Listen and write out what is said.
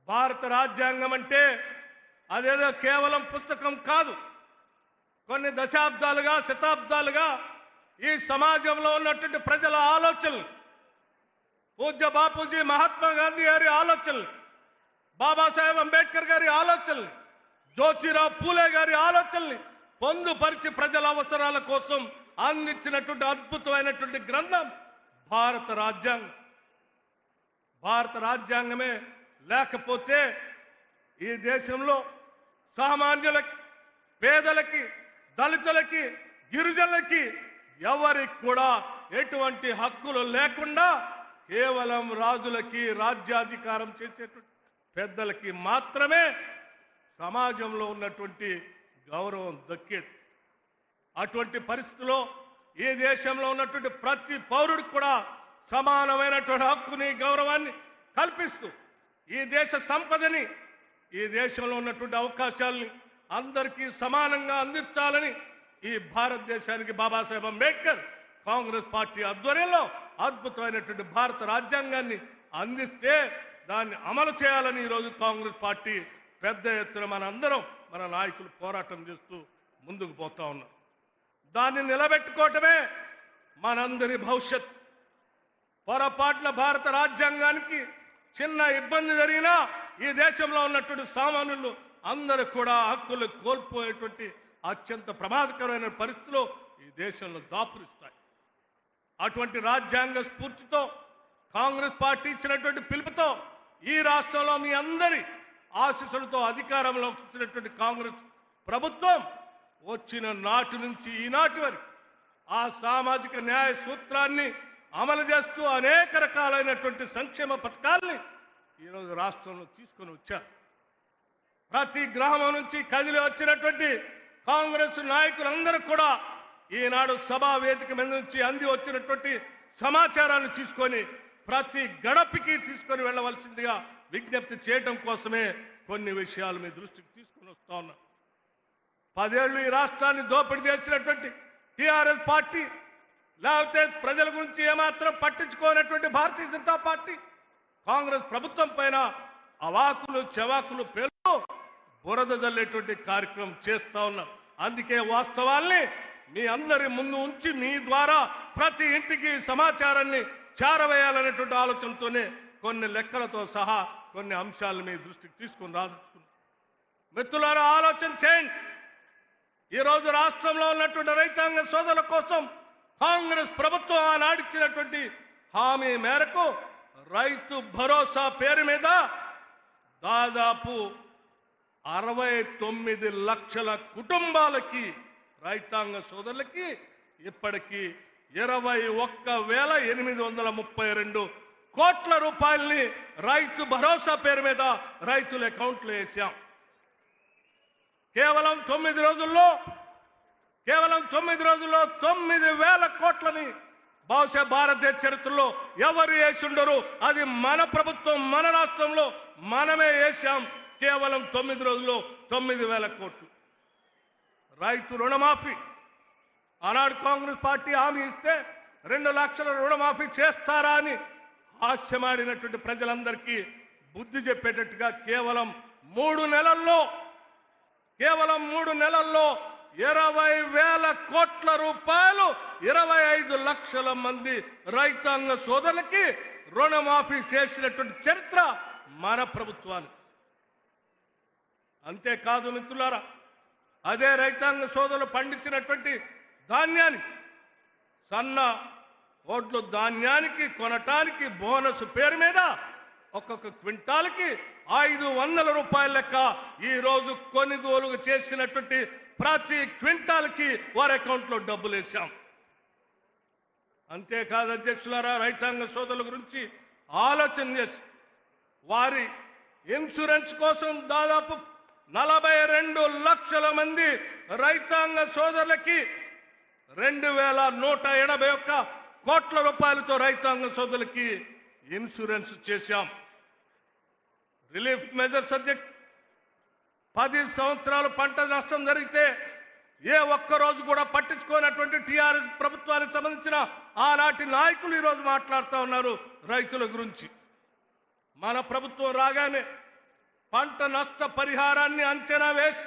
భారత రాజ్యాంగం అంటే అదేదో కేవలం పుస్తకం కాదు. కొన్ని దశాబ్దాలుగా శతాబ్దాలుగా ఈ సమాజంలో ఉన్నటువంటి ప్రజల ఆలోచనలు, పూజ్య బాపూజీ మహాత్మా గాంధీ గారి ఆలోచనలు, బాబాసాహెబ్ అంబేద్కర్ గారి ఆలోచనలు, జ్యోతిరావు పూలే గారి ఆలోచనల్ని పొందుపరిచి ప్రజల అవసరాల కోసం అందించినటువంటి అద్భుతమైనటువంటి గ్రంథం భారత రాజ్యాంగం. భారత రాజ్యాంగమే లేకపోతే ఈ దేశంలో సామాన్యులకి, పేదలకి, దళితులకి, గిరిజనులకి ఎవరికి కూడా ఎటువంటి హక్కులు లేకుండా కేవలం రాజులకి, రాజ్యాధికారం చేసేటువంటి పెద్దలకి మాత్రమే సమాజంలో ఉన్నటువంటి గౌరవం దక్కేది. అటువంటి పరిస్థితుల్లో ఈ దేశంలో ఉన్నటువంటి ప్రతి పౌరుడికి కూడా సమానమైనటువంటి హక్కుని, గౌరవాన్ని కల్పిస్తూ ఈ దేశ సంపదని, ఈ దేశంలో ఉన్నటువంటి అవకాశాలని అందరికీ సమానంగా అందించాలని ఈ భారతదేశానికి బాబాసాహెబ్ అంబేద్కర్ కాంగ్రెస్ పార్టీ ఆధ్వర్యంలో అద్భుతమైనటువంటి భారత రాజ్యాంగాన్ని అందిస్తే దాన్ని అమలు చేయాలని ఈరోజు కాంగ్రెస్ పార్టీ పెద్ద ఎత్తున మనందరం, మన నాయకులు పోరాటం చేస్తూ ముందుకు పోతా ఉన్నాం. దాన్ని నిలబెట్టుకోవటమే మనందరి భవిష్యత్. పొరపాట్ల భారత రాజ్యాంగానికి చిన్న ఇబ్బంది జరిగినా ఈ దేశంలో ఉన్నటువంటి సామాన్యులు అందరూ కూడా హక్కులు కోల్పోయేటువంటి అత్యంత ప్రమాదకరమైన పరిస్థితులు ఈ దేశంలో దాపురిస్తాయి. అటువంటి రాజ్యాంగ స్ఫూర్తితో కాంగ్రెస్ పార్టీ ఇచ్చినటువంటి పిలుపుతో ఈ రాష్ట్రంలో మీ అందరి ఆశీస్సులతో అధికారంలోకి వచ్చినటువంటి కాంగ్రెస్ ప్రభుత్వం వచ్చిన నాటి నుంచి ఈనాటి వరకు ఆ సామాజిక న్యాయ సూత్రాన్ని అమలు చేస్తూ అనేక రకాలైనటువంటి సంక్షేమ పథకాల్ని ఈరోజు రాష్ట్రంలో తీసుకొని వచ్చారు. ప్రతి గ్రామం నుంచి కదిలి వచ్చినటువంటి కాంగ్రెస్ నాయకులందరూ కూడా ఈనాడు సభా వేదిక మీద నుంచి అంది వచ్చినటువంటి సమాచారాన్ని తీసుకొని ప్రతి గడపకి తీసుకొని వెళ్ళవలసిందిగా విజ్ఞప్తి చేయడం కోసమే కొన్ని విషయాలు మీ దృష్టికి తీసుకుని వస్తా ఉన్నా. 10 ఏళ్లు ఈ రాష్ట్రాన్ని దోపిడీ చేసినటువంటి టీఆర్ఎస్ పార్టీ, లేకపోతే ప్రజల గురించి ఏమాత్రం పట్టించుకోనటువంటి భారతీయ జనతా పార్టీ కాంగ్రెస్ ప్రభుత్వం పైన అవాకులు చెవాకులు పేర్లు బురద జల్లేటువంటి కార్యక్రమం చేస్తా ఉన్నాం. అందుకే వాస్తవాల్ని మీ అందరి ముందు ఉంచి మీ ద్వారా ప్రతి ఇంటికి సమాచారాన్ని చేరవేయాలనేటువంటి ఆలోచనతోనే కొన్ని లెక్కలతో సహా కొన్ని అంశాలను మీ దృష్టికి తీసుకుని రాదలుచుకున్నాం. మిత్రులారా, ఆలోచన చేయండి. ఈరోజు రాష్ట్రంలో ఉన్నటువంటి రైతాంగ సోదరుల కోసం కాంగ్రెస్ ప్రభుత్వం ఆనాడిచ్చినటువంటి హామీ మేరకు రైతు భరోసా పేరు మీద దాదాపు 69 లక్షల కుటుంబాలకి, రైతాంగ సోదరులకి ఇప్పటికీ 21,832 కోట్ల రూపాయల్ని రైతు భరోసా పేరు మీద రైతుల అకౌంట్లో వేశాం. కేవలం 9 రోజుల్లో 9,000 కోట్లని బహుశా భారతదేశ చరిత్రలో ఎవరు వేసిండరు. అది మన ప్రభుత్వం, మన రాష్ట్రంలో మనమే వేశాం. కేవలం 9 రోజుల్లో 9,000 కోట్లు. రైతు రుణమాఫీ ఆనాడు కాంగ్రెస్ పార్టీ హామీ ఇస్తే 2 లక్షల రుణమాఫీ చేస్తారా అని హాస్యమాడినటువంటి ప్రజలందరికీ బుద్ధి చెప్పేటట్టుగా కేవలం 3 నెలల్లో 20,000 కోట్ల రూపాయలు 25 లక్షల మంది రైతాంగ సోదరులకి రుణమాఫీ చేసినటువంటి చరిత్ర మన ప్రభుత్వానికి. అంతేకాదు మిత్రులారా, అదే రైతాంగ సోదరులు పండించినటువంటి ధాన్యానికి, సన్న ఓట్లు ధాన్యానికి కొనటానికి బోనస్ పేరు మీద ఒక్కొక్క క్వింటాల్కి 500 రూపాయల లెక్క ఈరోజు కొనుగోలు చేసినటువంటి ప్రతి క్వింటాల్కి వారి అకౌంట్లో డబ్బులు వేశాం. అంతేకాదు అధ్యక్షులారా, రైతాంగ సోదరుల గురించి ఆలోచన చేసి వారి ఇన్సూరెన్స్ కోసం దాదాపు 42 లక్షల మంది రైతాంగ సోదరులకి 2,181 కోట్ల రూపాయలతో రైతాంగ సోదరులకి ఇన్సూరెన్స్ చేశాం. రిలీఫ్ మెజర్స్ అధ్యక్ష 10 సంవత్సరాలు పంట నష్టం జరిగితే ఏ ఒక్క రోజు కూడా పట్టించుకోనటువంటి టీఆర్ఎస్ ప్రభుత్వానికి సంబంధించిన ఆనాటి నాయకులు ఈరోజు మాట్లాడుతూ ఉన్నారు రైతుల గురించి. మన ప్రభుత్వం రాగానే పంట నష్ట పరిహారాన్ని అంచనా వేసి